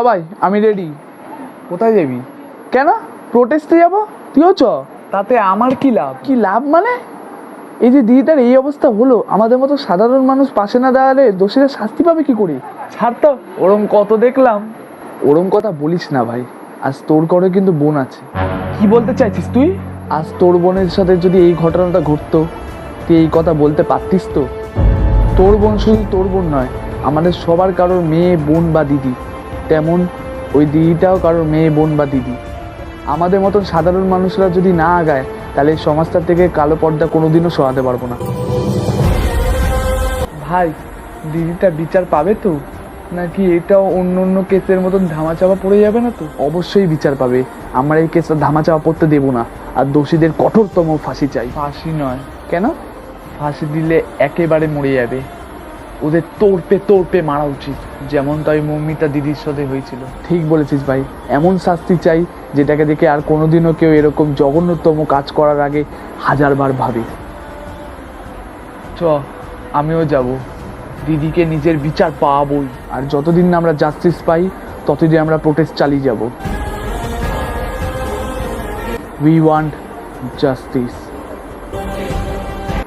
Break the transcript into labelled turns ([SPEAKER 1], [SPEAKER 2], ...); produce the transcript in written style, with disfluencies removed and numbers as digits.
[SPEAKER 1] ভাই আমি রেডি। কোথায় যাবি? কেন প্রোটেস্টে যাব? তুইও চ। তাতে আমার কি লাভ? কি লাভ মানে? এই যে দিদিটার এই অবস্থা হলো, আমাদের মতো সাধারণ মানুষ পাশে না দাঁড়ালে দোষীরা শাস্তি পাবে কি করে? ছাড় তো, ওরম কত দেখলাম। ওরম কথা বলিস না ভাই, আজ তোর ঘরে কিন্তু বোন আছে। কি বলতে চাইছিস তুই? আজ তোর বোনের সাথে যদি এই ঘটনাটা ঘটতো, তুই এই কথা বলতে পারতিস তো? তোর বোন শুধু তোর বোন নয়, আমাদের সবার কারোর মেয়ে, বোন বা দিদি। তেমন ওই দিদিটাও কারোর মেয়ে, বোন বা দিদি। আমাদের মতন সাধারণ মানুষরা যদি না আগায়, তাহলে এই সমাজটা থেকে কালো পর্দা কোনোদিনও সরাতে পারবো না। ভাই, দিদিটা বিচার পাবে তো, নাকি এটাও অন্য অন্য কেসের মতন ধামাচাপা পড়ে যাবে না তো? অবশ্যই বিচার পাবে। আমরা এই কেসটা ধামাচাপা পড়তে দেবো না, আর দোষীদের কঠোরতম ফাঁসি চাই। ফাঁসি নয়। কেন? ফাঁসি দিলে একেবারে মরে যাবে। ওদের তোড়পে মারা উচিত, যেমন তাই মৌমিতা দিদির সাথে হয়েছিল। ঠিক বলেছিস ভাই, এমন শাস্তি চাই যেটাকে দেখে আর কোনোদিনও কেউ এরকম জঘন্যতম কাজ করার আগে হাজারবার ভাবে। চ, আমিও যাব। দিদিকে নিজের বিচার পাবই। আর যতদিন না আমরা জাস্টিস পাই, ততদিন আমরা প্রোটেস্ট চালিয়ে যাব। We want justice.